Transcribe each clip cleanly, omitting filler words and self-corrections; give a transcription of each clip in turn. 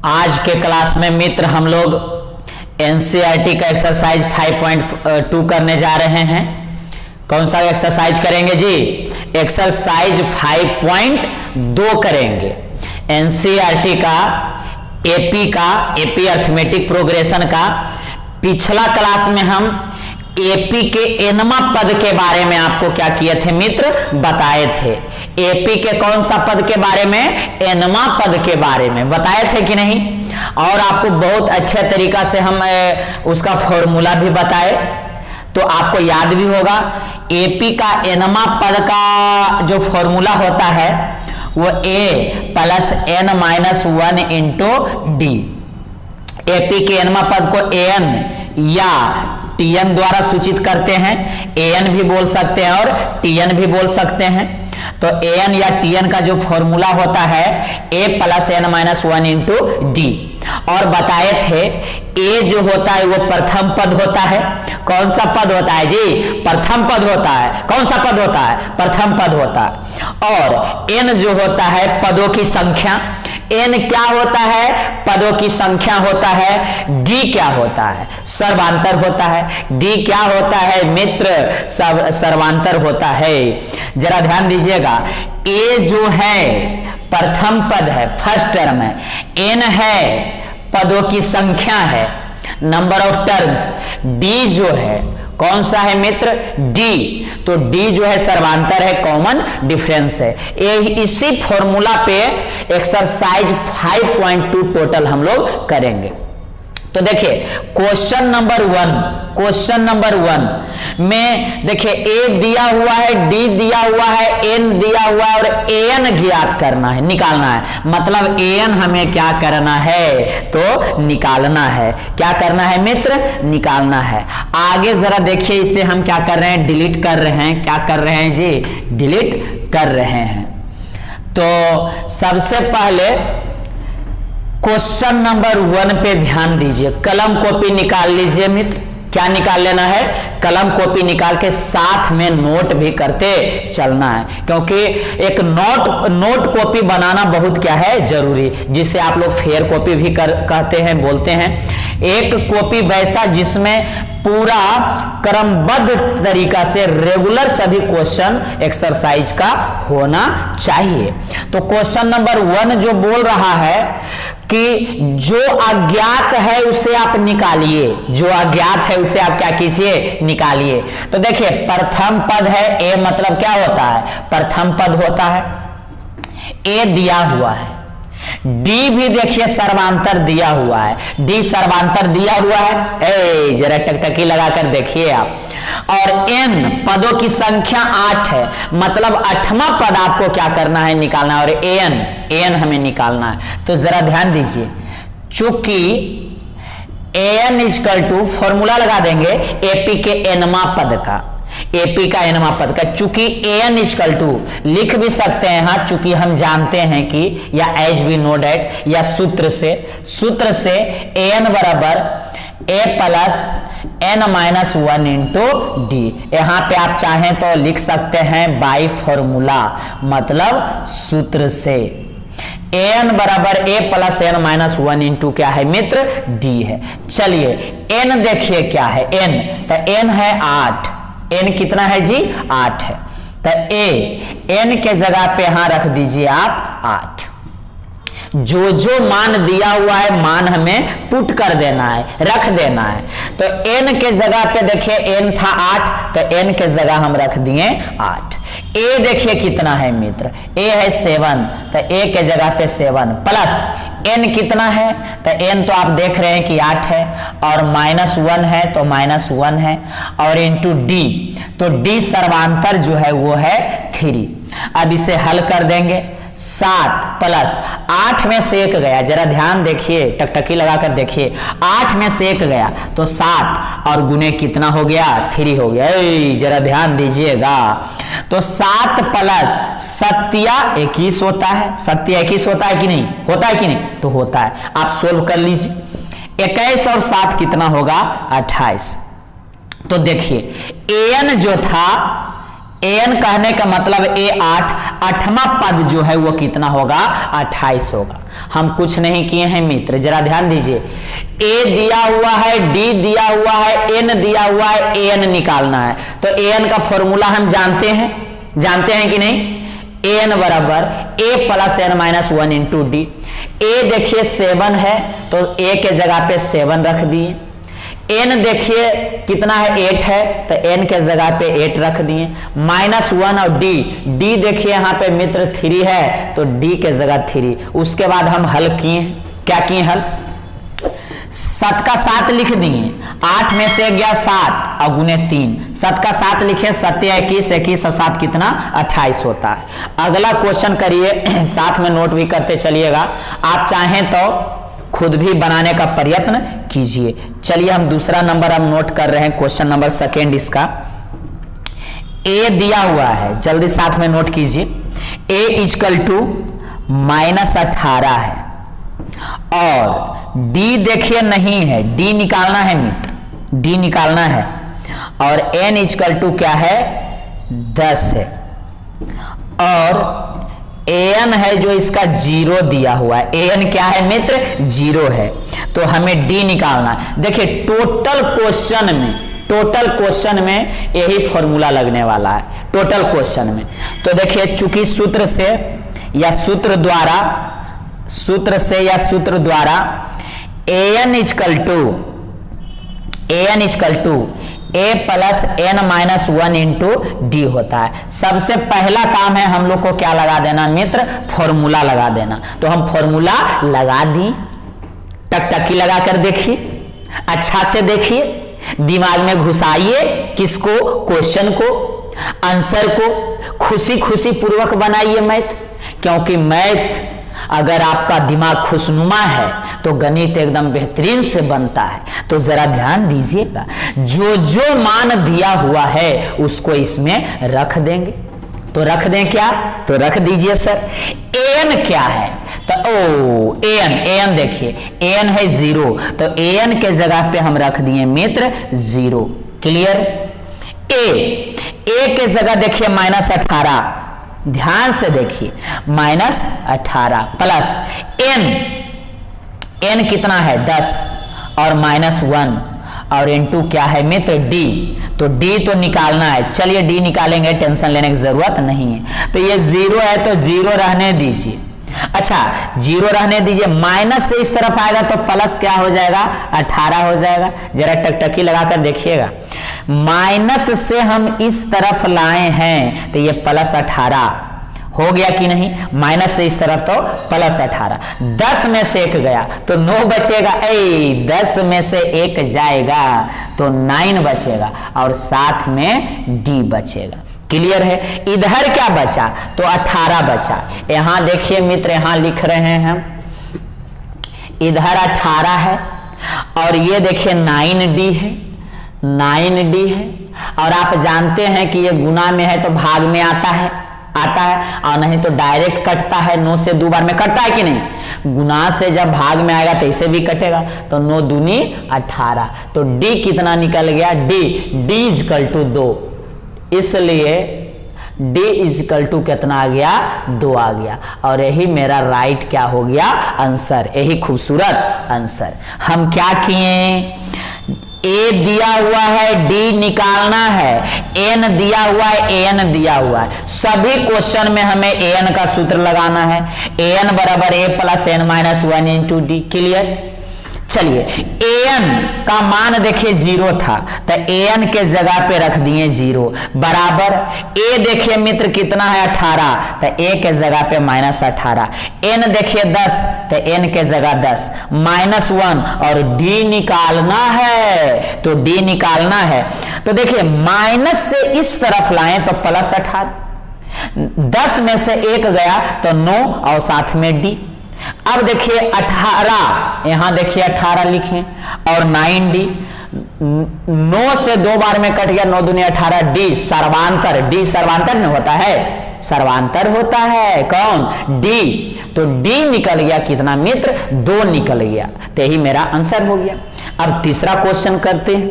आज के क्लास में मित्र हम लोग एनसीईआरटी का एक्सरसाइज 5.2 करने जा रहे हैं। कौन सा एक्सरसाइज करेंगे जी? एक्सरसाइज 5.2 करेंगे। एनसीईआरटी का एपी अर्थमेटिक प्रोग्रेशन का पिछला क्लास में हम एपी के एनमा पद के बारे में आपको क्या किए थे मित्र? बताए थे। एपी के कौन सा पद के बारे में? एनमा पद के बारे में बताए थे कि नहीं? और आपको बहुत अच्छे तरीका से हम उसका फॉर्मूला भी बताए, तो आपको याद भी होगा। एपी का एनमा पद का जो फॉर्मूला होता है वो A plus N minus 1 into D. AP के एनमा पद को एन या टीएन द्वारा सूचित करते हैं। एन भी बोल सकते हैं और टीएन भी बोल सकते हैं। तो एन या टीएन का जो फॉर्मूला होता है A plus N minus 1 into D. और बताए थे ए जो होता है वो प्रथम पद होता है। कौन सा पद होता है जी? प्रथम पद होता है। कौन सा पद होता है? प्रथम पद होता है। और एन जो होता है पदों की संख्या। एन क्या होता है? पदों की संख्या होता है। डी क्या होता है? सर्वांतर होता है। डी क्या होता है मित्र? सर्वांतर होता है। जरा ध्यान दीजिएगा, ए जो है प्रथम पद है, फर्स्ट टर्म है। एन है पदों की संख्या है, नंबर ऑफ टर्म्स। डी जो है कौन सा है मित्र? डी। तो डी जो है सर्वांतर है, कॉमन डिफरेंस है। इसी फॉर्मूला पे एक्सरसाइज 5.2 टोटल हम लोग करेंगे। तो देखिए क्वेश्चन नंबर 1 में देखिए ए दिया हुआ है, डी दिया हुआ है, एन दिया हुआ है और एन ज्ञात करना है, निकालना है। मतलब एन हमें क्या करना है? तो निकालना है। क्या करना है मित्र? निकालना है। आगे जरा देखिए, इसे हम क्या कर रहे हैं? डिलीट कर रहे हैं। क्या कर रहे हैं जी? डिलीट कर रहे हैं। तो सबसे पहले क्वेश्चन नंबर 1 पे ध्यान दीजिए। कलम कॉपी निकाल लीजिए मित्र। क्या निकाल लेना है? कलम कॉपी निकाल के साथ में नोट भी करते चलना है, क्योंकि एक नोट कॉपी बनाना बहुत क्या है? जरूरी, जिसे आप लोग फेयर कॉपी भी कहते हैं, बोलते हैं। एक कॉपी वैसा जिसमें पूरा क्रमबद्ध तरीका से रेगुलर सभी क्वेश्चन एक्सरसाइज का होना चाहिए। तो क्वेश्चन नंबर 1 जो बोल रहा है कि जो अज्ञात है उसे आप निकालिए। जो अज्ञात है उसे आप क्या कीजिए? निकालिए। तो देखिए प्रथम पद है ए, मतलब क्या होता है? प्रथम पद होता है। ए दिया हुआ है। डी भी देखिए सर्वांतर दिया हुआ है। डी सर्वांतर दिया हुआ है। ए जरा टकटकी लगाकर देखिए आप। और एन पदों की संख्या 8 है, मतलब 8वां पद आपको क्या करना है? निकालना है। और एन हमें निकालना है। तो जरा ध्यान दीजिए, चूंकि एन इजकल टू फॉर्मूला लगा देंगे एपी के एनमा पद का। एपी का एनमा पद का, चूंकि एन इजकल टू लिख भी सकते हैं। हाँ, चूंकि हम जानते हैं कि, या एज वी नो डैट, या सूत्र से एन बराबर A plus N minus 1 into D. यहां पे आप चाहें तो लिख सकते हैं बाई फॉर्मूला, मतलब सूत्र से। एन बराबर A plus N minus 1 into क्या है मित्र? डी है। चलिए एन देखिए क्या है? एन तो एन है 8। एन कितना है जी? 8 है। तो एन के जगह पे यहां रख दीजिए आप 8। जो मान दिया हुआ है मान हमें पुट कर देना है, रख देना है। तो एन के जगह पे देखिए एन था 8, तो एन के जगह हम रख दिए 8। ए देखिए कितना है मित्र? ए है 7, तो ए के जगह पे 7 प्लस एन कितना है? तो एन तो आप देख रहे हैं कि 8 है, और माइनस 1 है तो माइनस 1 है, और इंटू डी, तो डी सर्वांतर जो है वो है 3। अब इसे हल कर देंगे। 7 प्लस 8 में से 1 गया। जरा ध्यान देखिए, टकटकी लगाकर देखिए। 8 में से 1 गया तो 7, और गुने कितना हो गया? 3 हो गया। जरा ध्यान दीजिएगा। तो 7 प्लस 7 21 होता है। 7 21 होता है कि नहीं? होता है कि नहीं? तो होता है। आप सोल्व कर लीजिए। 21 और 7 कितना होगा? 28। तो देखिए एन जो था an कहने का मतलब A8, 8वां पद जो है वो कितना होगा, 28 होगा। हम कुछ नहीं किए हैं मित्र, जरा ध्यान दीजिए। A दिया हुआ है, D दिया हुआ है, N दिया हुआ है, an निकालना है। तो an का फॉर्मूला हम जानते हैं कि नहीं? an बराबर a plus n minus 1 into D. a देखिए 7 है तो a के जगह पे 7 रख दिए। n देखिए कितना है, 8 है तो n के जगह पे 8 रख दिए, माइनस 1 और d देखिए यहाँ पे मित्र 3 है तो d के जगह 3। उसके बाद हम हल किए, क्या किए हल, 7 का 7 लिख दिए, 8 में से गया 7 और गुने 3, 7 का 7 लिखे, 7 21, 21 और 7 कितना, 28 होता है। अगला क्वेश्चन करिए, साथ में नोट भी करते चलिएगा, आप चाहें तो खुद भी बनाने का प्रयत्न कीजिए। चलिए हम दूसरा नंबर हम नोट कर रहे हैं, क्वेश्चन नंबर 2 इसका। a दिया हुआ है, जल्दी साथ में नोट कीजिए। a इक्वल टू -18 है और d देखिए नहीं है, d निकालना है मित्र, d निकालना है, और n इक्वल टू क्या है, 10 है, और an है जो इसका 0 दिया हुआ है। an क्या है मित्र, 0 है, तो हमें d निकालना है। देखिए टोटल क्वेश्चन में यही फॉर्मूला लगने वाला है, टोटल क्वेश्चन में। तो देखिए चूंकि सूत्र से या सूत्र द्वारा an equal to a plus n minus 1 into D होता है। सबसे पहला काम है हम लोग को क्या लगा देना मित्र, फॉर्मूला लगा देना। तो हम फॉर्मूला लगा दी, टकटकी लगा कर देखिए, अच्छा से देखिए, दिमाग में घुसाइए, किसको, क्वेश्चन को, आंसर को, खुशी खुशी पूर्वक बनाइए मैथ, क्योंकि मैथ अगर आपका दिमाग खुशनुमा है तो गणित एकदम बेहतरीन से बनता है। तो जरा ध्यान दीजिएगा, जो जो मान दिया हुआ है उसको इसमें रख देंगे। तो रख दें क्या, तो रख दीजिए सर। an क्या है, तो an देखिए an है 0, तो an के जगह पे हम रख दिए मित्र 0। क्लियर। a के जगह देखिए -18, ध्यान से देखिए -18 प्लस n कितना है 10 और -1 और इनटू क्या है मित्र d। तो d तो निकालना है, चलिए d निकालेंगे, टेंशन लेने की जरूरत नहीं है। तो ये 0 है तो 0 रहने दीजिए, अच्छा 0 रहने दीजिए, माइनस से इस तरफ आएगा तो प्लस क्या हो जाएगा, 18 हो जाएगा। जरा टकटकी लगाकर देखिएगा, माइनस से हम इस तरफ लाए हैं तो ये +18 हो गया कि नहीं, माइनस से इस तरफ तो +18, 10 में से 1 गया तो 9 बचेगा, 10 में से 1 जाएगा तो 9 बचेगा और साथ में d बचेगा। क्लियर है। इधर क्या बचा, तो 18 बचा। यहां देखिए मित्र, यहां लिख रहे हैं हम, इधर 18 है और ये देखिए 9d है, 9d है, और आप जानते हैं कि ये गुना में है तो भाग में आता है और नहीं तो डायरेक्ट कटता है, 9 से 2 बार में कटता है कि नहीं, गुना से जब भाग में आएगा तो इसे भी कटेगा, तो 9 दूनी 18, तो d कितना निकल गया, d इक्वल टू 2, इसलिए d इक्वल टू कितना आ गया, 2 आ गया, और यही मेरा राइट क्या हो गया, आंसर, यही खूबसूरत आंसर। हम क्या किए, a दिया हुआ है, d निकालना है, n दिया हुआ है, an दिया हुआ है, सभी क्वेश्चन में हमें an का सूत्र लगाना है, an बराबर a plus n minus 1 into D. Clear. चलिए an का मान देखिए 0 था तो an के जगह पे रख दिए 0 बराबर a देखिए मित्र कितना है 18, तो a के जगह पे -18, n देखिए 10 तो n के जगह 10, -1 और d निकालना है, तो d निकालना है। तो देखिए माइनस से इस तरफ लाएं तो +18, 10 में से 1 गया तो 9 और साथ में d। अब देखिए 18, यहां देखिए 18 लिखें और 9d, 9 से 2 बार में कट गया, 9 दूनी 18, d सर्वांतर, d सर्वांतर में होता है, सर्वांतर होता है कौन, d, तो d निकल गया कितना मित्र, 2 निकल गया, तो यही मेरा आंसर हो गया। अब तीसरा क्वेश्चन करते हैं,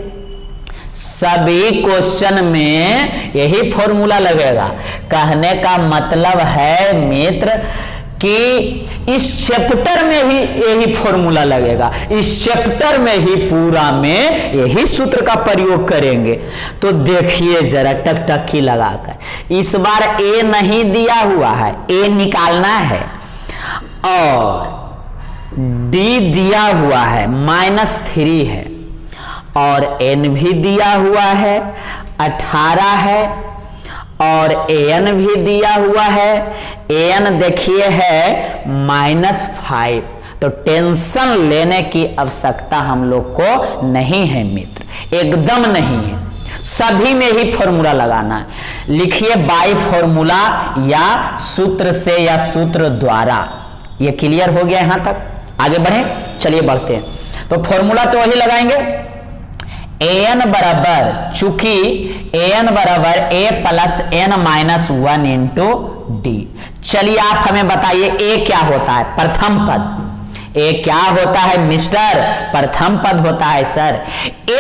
सभी क्वेश्चन में यही फॉर्मूला लगेगा। कहने का मतलब है मित्र कि इस चैप्टर में ही यही फॉर्मूला लगेगा, इस चैप्टर में ही पूरा में यही सूत्र का प्रयोग करेंगे। तो देखिए जरा टकटकी लगाकर, इस बार ए नहीं दिया हुआ है, ए निकालना है, और डी दिया हुआ है -3 है, और एन भी दिया हुआ है 18 है, और एन भी दिया हुआ है, एन देखिए है -5। तो टेंशन लेने की आवश्यकता हम लोग को नहीं है मित्र, एकदम नहीं है। सभी में ही फॉर्मूला लगाना है। लिखिए बाई फॉर्मूला या सूत्र से या सूत्र द्वारा। ये क्लियर हो गया यहां तक? आगे बढ़े, चलिए बढ़ते हैं। तो फॉर्मूला तो वही लगाएंगे, an बराबर, चूंकि an बराबर a plus n minus 1 into D. चलिए आप हमें बताइए a क्या होता है? प्रथम पद। a क्या होता है मिस्टर? प्रथम पद होता है सर।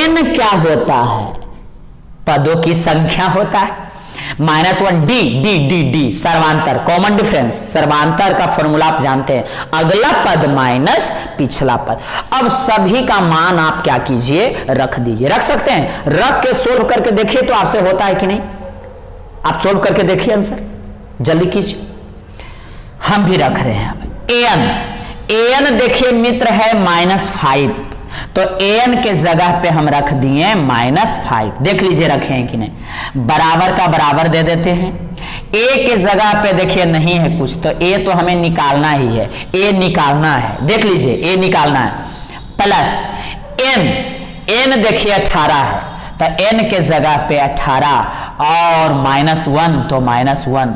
n क्या होता है? पदों की संख्या होता है। -1 डी डी डी डी सर्वांतर, कॉमन डिफरेंस, सर्वांतर का फॉर्मूला आप जानते हैं, अगला पद माइनस पिछला पद। अब सभी का मान आप क्या कीजिए, रख दीजिए। रख सकते हैं, रख के सोल्व करके देखिए तो आपसे होता है कि नहीं। आप सोल्व करके देखिए आंसर, जल्दी कीजिए। हम भी रख रहे हैं। एन देखिए मित्र है -5, तो an के जगह पे हम रख दिए -5। देख लीजिए रखे हैं कि नहीं। बराबर का बराबर दे देते हैं। a के जगह पे देखिए नहीं है कुछ, तो a तो हमें निकालना ही है, a निकालना है। देख लीजिए a निकालना है, प्लस n देखिए 18 है, तो n के जगह पे 18 और -1 तो -1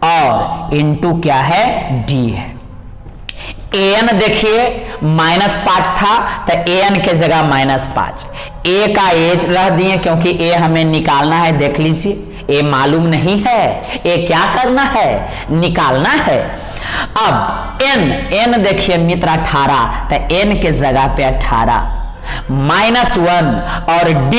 और इंटू क्या है, d है। an देखिए -5 था, तो an के जगह -5, a का a रह दिए क्योंकि a हमें निकालना है। देख लीजिए a मालूम नहीं है, a क्या करना है, निकालना है। अब n देखिए मित्र 18, तो n के जगह पे 18 -1 और d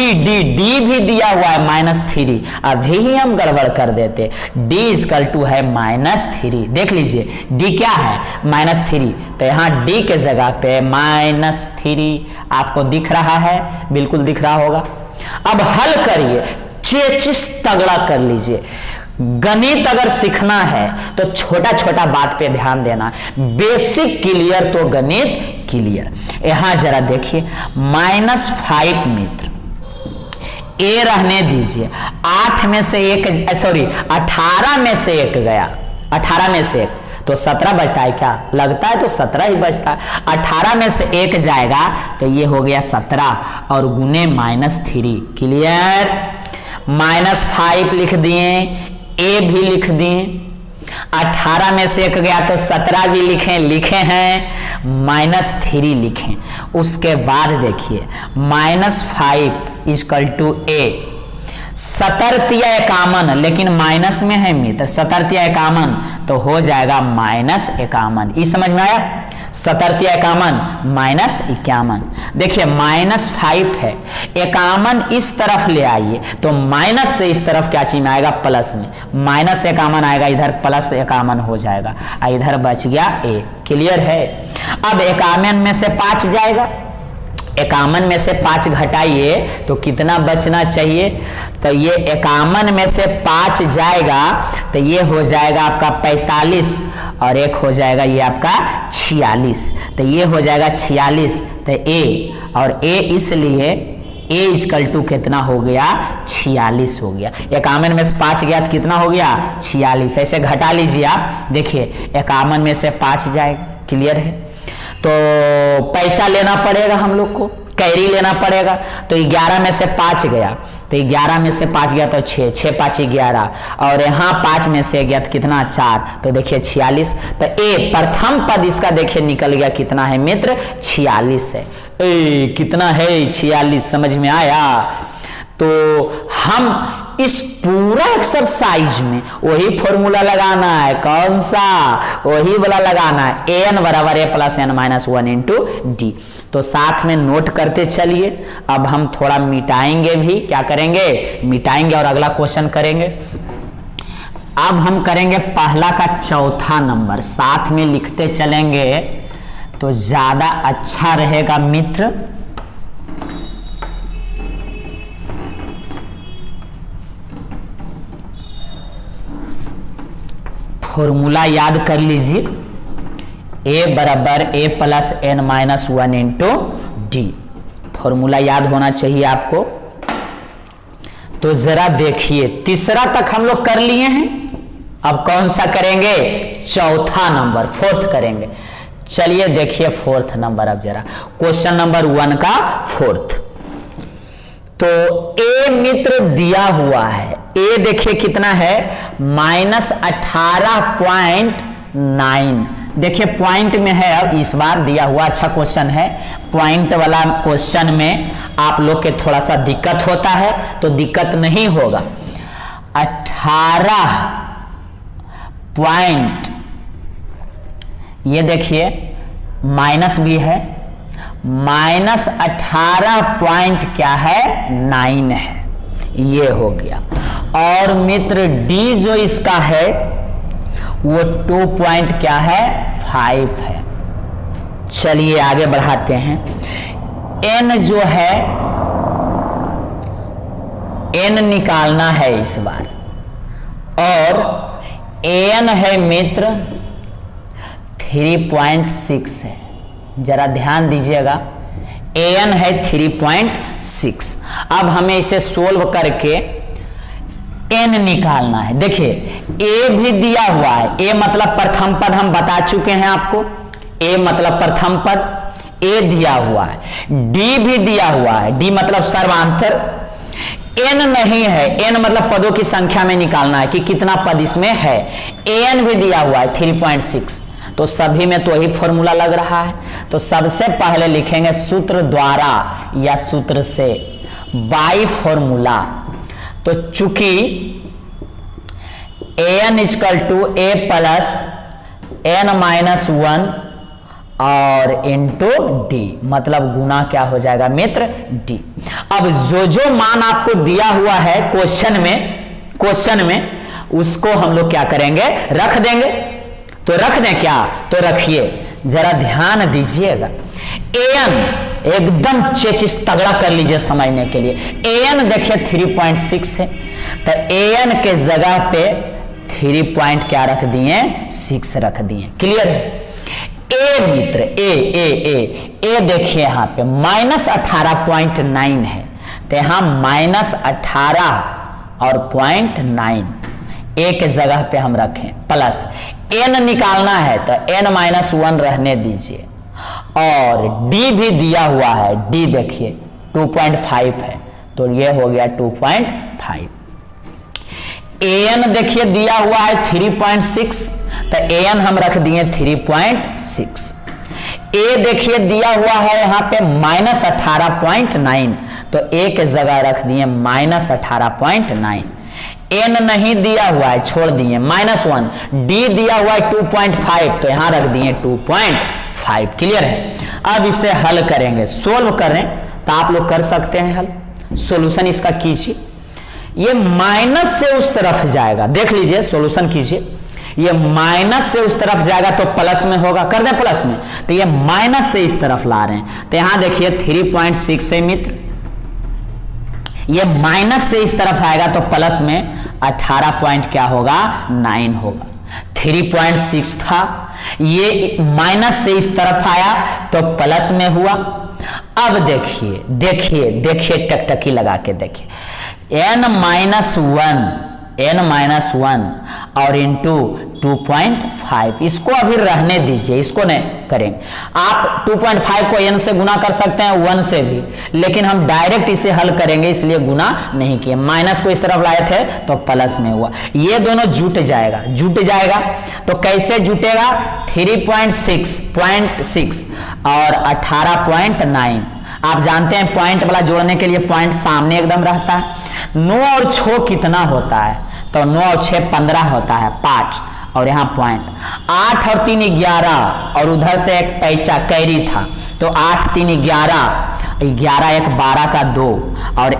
भी दिया हुआ है -3। अभी ही हम गड़बड़ कर देते, d = है -3। देख लीजिए d क्या है, -3, तो यहाँ d के जगह पे -3 आपको दिख रहा है, बिल्कुल दिख रहा होगा। अब हल करिए, चेचिस तगड़ा कर लीजिए। गणित अगर सीखना है तो छोटा छोटा बात पे ध्यान देना, बेसिक क्लियर तो गणित क्लियर। यहां जरा देखिए -5 मित्र, a रहने दीजिए, 8 में से 1 सॉरी 18 में से 1 गया, 18 में से 1 तो 17 बचता है क्या, लगता है तो 17 ही बचता है। 18 में से 1 जाएगा तो ये हो गया 17 और गुने -3। क्लियर। -5 लिख दिए, a भी लिख दिए, 18 में से 1 गया तो 17 भी लिखे हैं, -3 लिखें। उसके बाद देखिए -5 = a, 17 लेकिन माइनस में है मित्र, 17 तो हो जाएगा -51। ये समझ में आया, 17 -51। देखिए -5 है, 51 इस तरफ ले आइए तो माइनस से इस तरफ क्या चीज में आएगा, प्लस में, -51 आएगा इधर, +51 हो जाएगा, इधर बच गया a। क्लियर है। अब 51 में से 5 जाएगा, 51 में से 5 घटाइए तो कितना बचना चाहिए, तो ये 51 में से 5 जाएगा तो ये हो जाएगा आपका 45 और एक हो जाएगा ये आपका 46, तो ये हो जाएगा 46, तो a और a इसलिए a = कितना हो गया, 46 हो गया। 51 में से 5 गया तो कितना हो गया, 46। ऐसे घटा लीजिए आप, देखिए 51 में से 5 जाएगा। क्लियर है। तो पैसा लेना पड़ेगा हम लोग को, कैरी लेना पड़ेगा, तो 11 में से 5 गया तो 11 में से 5 गया तो 6, 6 5 11 और यहाँ 5 में से गया तो कितना 4, तो देखिए 46। तो ए प्रथम पद इसका देखिए निकल गया, कितना है मित्र, 46 है। कितना है 46, समझ में आया। तो हम इस पूरा एक्सरसाइज में वही फॉर्मूला लगाना है, कौन सा, वही वाला लगाना है, an बराबर a plus n minus 1 into D. तो साथ में नोट करते चलिए। अब हम थोड़ा मिटाएंगे भी, क्या करेंगे, मिटाएंगे और अगला क्वेश्चन करेंगे। अब हम करेंगे पहला का चौथा नंबर, साथ में लिखते चलेंगे तो ज्यादा अच्छा रहेगा मित्र। फॉर्मूला याद कर लीजिए, a बराबर a plus n minus 1 into D. Formula याद होना चाहिए आपको। तो जरा देखिए, तीसरा तक हम लोग कर लिए हैं, अब कौन सा करेंगे, चौथा नंबर, फोर्थ करेंगे। चलिए देखिए फोर्थ नंबर, अब जरा क्वेश्चन नंबर 1 का फोर्थ। तो a मित्र दिया हुआ है, a देखिए कितना है, -18.9। देखिए पॉइंट में है, अब इस बार दिया हुआ अच्छा क्वेश्चन है। पॉइंट वाला क्वेश्चन में आप लोग के थोड़ा सा दिक्कत होता है, तो दिक्कत नहीं होगा। 18 पॉइंट, ये देखिए माइनस भी है, -18 पॉइंट क्या है, 9 है, ये हो गया। और मित्र डी जो इसका है वो 2 पॉइंट क्या है, 5 है। चलिए आगे बढ़ाते हैं। n जो है, n निकालना है इस बार, और an है मित्र 3.6 है, जरा ध्यान दीजिएगा, an है 3.6। अब हमें इसे सोल्व करके n निकालना है। देखिए a भी दिया हुआ है, a मतलब प्रथम पद हम बता चुके हैं आपको, a मतलब प्रथम पद, a दिया हुआ है, d भी दिया हुआ है, d मतलब सर्वांतर, n नहीं है, n मतलब पदों की संख्या में निकालना है कि कितना पद इसमें है, an भी दिया हुआ है 3.6। तो सभी में तो वही फॉर्मूला लग रहा है। तो सबसे पहले लिखेंगे सूत्र द्वारा या सूत्र से, बाई फॉर्मूला। तो चूंकि an equal to a plus n minus 1 और इंटू डी, मतलब गुना क्या हो जाएगा मित्र, डी। अब जो मान आपको दिया हुआ है क्वेश्चन में उसको हम लोग क्या करेंगे, रख देंगे। तो रख दें क्या, तो रखिए, जरा ध्यान दीजिएगा। an एकदम चेचिस तगड़ा कर लीजिए समझने के लिए। an देखिए 3.6 है, तो an के जगह पे 3 पॉइंट क्या रख दिए, 6 रख दिए। क्लियर है। a मित्र a देखिए यहाँ पे -18.9 है, तो यहाँ -18 और 0.9 a के जगह पे हम रखें, प्लस n निकालना है तो n माइनस 1 रहने दीजिए, और d भी दिया हुआ है, d देखिए 2.5 है, तो ये हो गया 2.5। an देखिए दिया हुआ है 3.6, तो an हम रख दिए 3.6। a देखिए दिया हुआ है यहाँ पे -18.9, तो a के जगह रख दिए -18.9। n नहीं दिया हुआ है, छोड़ दिए -1। d दिया हुआ है 2.5, तो यहां रख दिए 2.5। क्लियर है। अब इसे हल करेंगे, सोल्व करें तो आप लोग कर सकते हैं हल। सॉल्यूशन इसका कीजिए, ये माइनस से उस तरफ जाएगा, देख लीजिए, सॉल्यूशन कीजिए। ये माइनस से उस तरफ जाएगा तो प्लस में होगा, कर दें प्लस में, तो ये माइनस से इस तरफ ला रहे हैं, तो यहां देखिए 3.6 है मित्र, ये माइनस से इस तरफ आएगा तो प्लस में 18 पॉइंट क्या होगा, 9 होगा। 3.6 था, ये माइनस से इस तरफ आया तो प्लस में हुआ। अब देखिए टकटकी लगा के देखिए, n माइनस 1 और इंटू 2.5, इसको अभी रहने दीजिए, इसको नहीं करेंगे। आप 2.5 को n से गुना कर सकते हैं, 1 से भी, लेकिन हम डायरेक्ट इसे हल करेंगे, इसलिए गुना नहीं किए। माइनस को इस तरफ लाए थे तो प्लस में हुआ, ये दोनों जुट जाएगा। तो कैसे जुटेगा, 3.6 और 18.9। आप जानते हैं पॉइंट वाला जोड़ने के लिए पॉइंट सामने एकदम रहता है। 9 और 6 कितना होता है, तो 9 और 6 15 होता है, 5 और यहाँ पॉइंट। 8 और 3 11 और उधर से एक पैचा कैरी था, तो 8 3 11, 11 1 12 का 2 और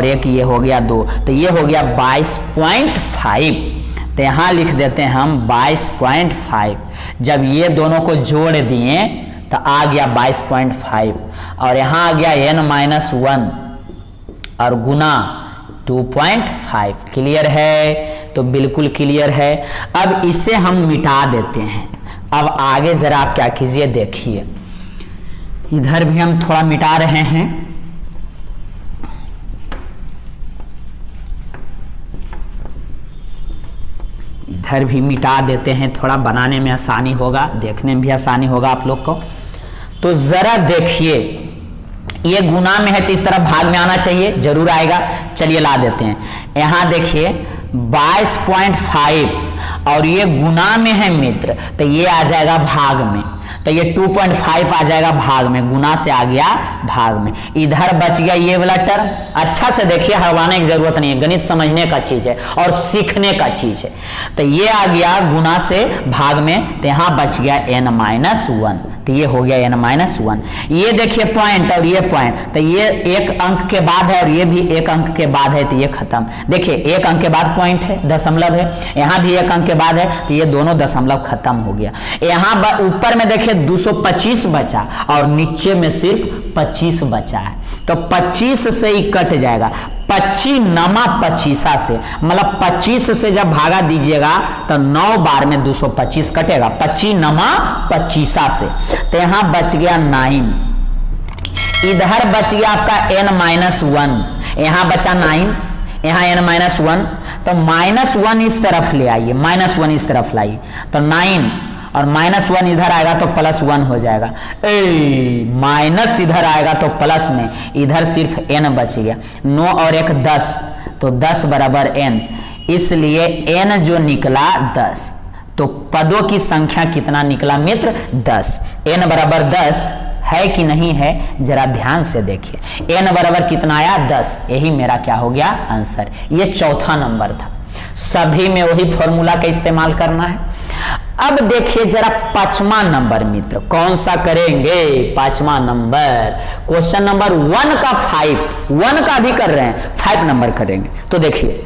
एक ये हो गया 2, तो ये हो गया 22.5। तो यहाँ लिख देते हैं हम 22.5। जब ये दोनों को जोड़ दिए तो आ गया 22.5 और यहाँ आ गया n-1 और गुना 2.5। क्लियर है? तो बिल्कुल क्लियर है। अब इसे हम मिटा देते हैं। अब आगे जरा आप क्या कीजिए, देखिए इधर भी हम थोड़ा मिटा रहे हैं। इधर भी मिटा देते हैं, थोड़ा बनाने में आसानी होगा, देखने में भी आसानी होगा आप लोग को। तो जरा देखिए, ये गुना में है तो इस तरफ भाग में आना चाहिए, जरूर आएगा। चलिए ला देते हैं। यहां देखिए 22.5 और ये गुना में है मित्र, तो ये आ जाएगा भाग में, तो ये 2.5 आ जाएगा भाग में, गुना से आ गया भाग में। इधर बच गया ये वाला टर्म। अच्छा से देखिए, हरवाने की जरूरत नहीं है, गणित समझने का चीज है और सीखने का चीज है। तो ये आ गया गुना से भाग में, तो यहाँ बच गया n-1, तो ये हो गया n-1। ये देखिए पॉइंट और ये पॉइंट, तो ये एक अंक के बाद है और ये भी एक अंक के बाद है, तो ये खत्म। देखिए एक अंक के बाद पॉइंट है, दशमलव है, यहाँ भी एक अंक के बाद है, तो ये दोनों दशमलव खत्म हो गया। यहाँ ऊपर में देखिए 225 बचा और नीचे में सिर्फ 25 बचा है, तो 25 से ही कट जाएगा। 25 नमा 25 से, मतलब 25 से जब भागा दीजिएगा तो 9 बार में 225 कटेगा, 25 नमा 25 से, तो यहां बच गया 9। इधर बच गया आपका n-1, यहां बचा 9, यहां n-1, तो -1 इस तरफ ले आइए, -1 इस तरफ लाइए, तो 9 और -1 इधर आएगा तो +1 हो जाएगा। माइनस इधर आएगा तो प्लस में, इधर सिर्फ n बच गया। 9 और 1 10, तो 10 बराबर n, इसलिए n जो निकला 10। तो पदों की संख्या कितना निकला मित्र? 10। n बराबर 10 है कि नहीं है, जरा ध्यान से देखिए। n बराबर कितना आया? 10। यही मेरा क्या हो गया? आंसर। ये चौथा नंबर था। सभी में वही फॉर्मूला का इस्तेमाल करना है। अब देखिए जरा 5वां नंबर मित्र, कौन सा करेंगे? 5वां नंबर, क्वेश्चन नंबर 1 का 1 का भी कर रहे हैं, 5 नंबर करेंगे। तो देखिए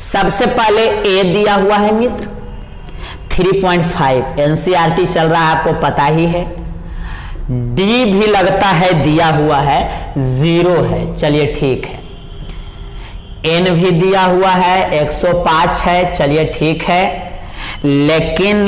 सबसे पहले a दिया हुआ है मित्र 3.5, एनसीईआरटी चल रहा है, आपको पता ही है। d भी लगता है दिया हुआ है, 0 है, चलिए ठीक है। n भी दिया हुआ है, 105 है, चलिए ठीक है। लेकिन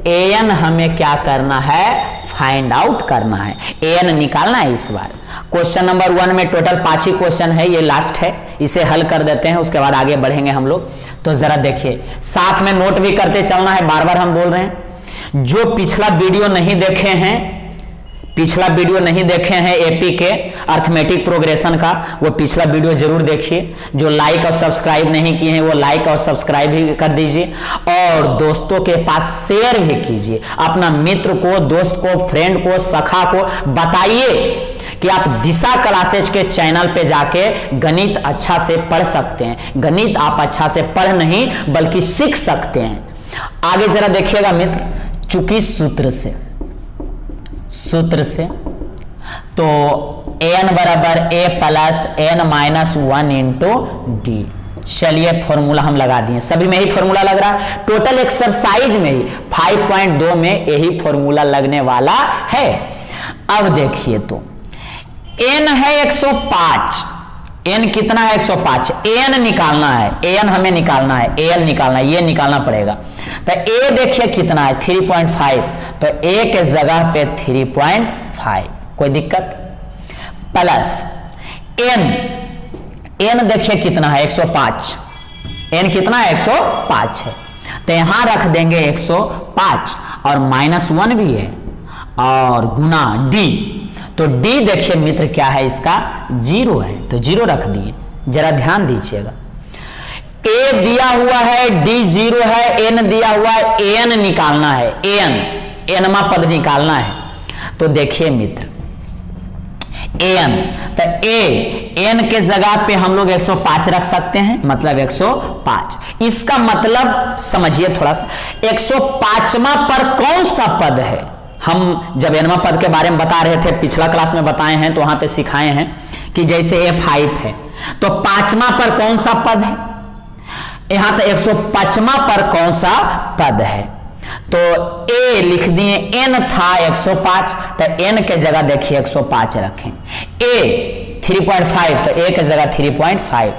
an हमें क्या करना है? फाइंड आउट करना है, an निकालना है इस बार। क्वेश्चन नंबर 1 में टोटल 5 ही क्वेश्चन है, ये लास्ट है, इसे हल कर देते हैं, उसके बाद आगे बढ़ेंगे हम लोग। तो जरा देखिए, साथ में नोट भी करते चलना है, बार बार हम बोल रहे हैं। जो पिछला वीडियो नहीं देखे हैं एपी के अर्थमेटिक प्रोग्रेशन का, वो पिछला वीडियो जरूर देखिए। जो लाइक और सब्सक्राइब नहीं किए हैं वो लाइक और सब्सक्राइब भी कर दीजिए, और दोस्तों के पास शेयर भी कीजिए। अपना मित्र को, दोस्त को, फ्रेंड को, सखा को बताइए कि आप दिशा क्लासेज के चैनल पे जाके गणित अच्छा से पढ़ सकते हैं। गणित आप अच्छा से पढ़ नहीं बल्कि सीख सकते हैं। आगे जरा देखिएगा मित्र, चूंकि सूत्र से तो n बराबर a plus n-1 into D. चलिए फॉर्मूला हम लगा दिए, सभी में ही फॉर्मूला लग रहा है। टोटल एक्सरसाइज में ही 5.2 में यही फॉर्मूला लगने वाला है। अब देखिए तो n है 105, n कितना है? 105। an निकालना है, an हमें निकालना है, an निकालना है, ये निकालना पड़ेगा। तो a देखिए कितना है? 3.5, तो a के जगह पे 3.5, कोई दिक्कत? प्लस n देखिए कितना है? 105। n कितना है? 105 है, तो यहां रख देंगे 105 और -1 भी है और गुना d। तो d देखिए मित्र क्या है इसका? 0 है, तो 0 रख दिए। जरा ध्यान दीजिएगा, a दिया हुआ है, d 0 है, n दिया हुआ है, an निकालना है, an मा पद निकालना है। तो देखिए मित्र एन, तो एन के जगह पे हम लोग 105 रख सकते हैं, मतलब 105। इसका मतलब समझिए थोड़ा सा, 105वां पर कौन सा पद है। हम जब nवां पद के बारे में बता रहे थे, पिछला क्लास में बताए हैं, तो वहां पे सिखाए हैं कि जैसे A5 है तो 5वां पर कौन सा पद है, यहां तो 105वां पर कौन सा पद है। तो ए लिख दिए, n था 105, तो n के जगह देखिए 105 रखें। a 3.5, तो a के जगह 3.5।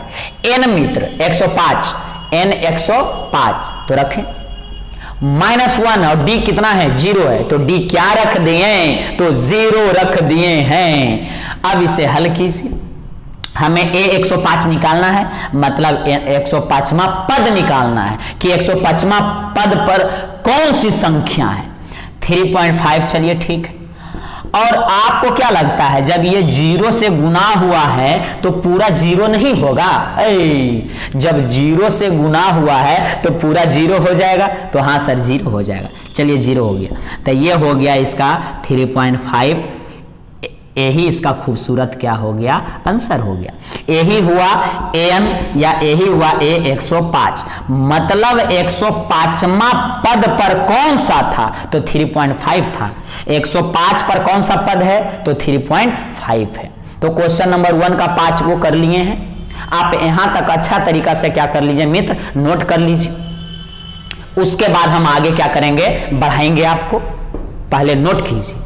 n मित्र 105, n 105 तो रखें। -1 और d कितना है, 0 है, तो d क्या रख दिए, तो 0 रख दिए हैं। अब इसे हल कीजिए, हमें a 105 निकालना है, मतलब 105वां पद निकालना है कि 105वां पद पर कौन सी संख्या है। 3.5 चलिए ठीक है। और आपको क्या लगता है, जब ये 0 से गुना हुआ है तो पूरा 0 नहीं होगा? जब 0 से गुना हुआ है तो पूरा 0 हो जाएगा, तो हाँ सर 0 हो जाएगा। चलिए 0 हो गया, तो ये हो गया इसका 3.5। यही इसका खूबसूरत क्या हो गया, आंसर हो गया। यही हुआ an या यही हुआ a 105, मतलब 105वां पद पर कौन सा था, तो 3.5 था। 105 पर कौन सा पद है, तो 3.5 है। तो क्वेश्चन नंबर 1 का 5 वो कर लिए हैं। आप यहां तक अच्छा तरीका से क्या कर लीजिए मित्र, नोट कर लीजिए। उसके बाद हम आगे क्या करेंगे, बढ़ाएंगे आपको, पहले नोट कीजिए।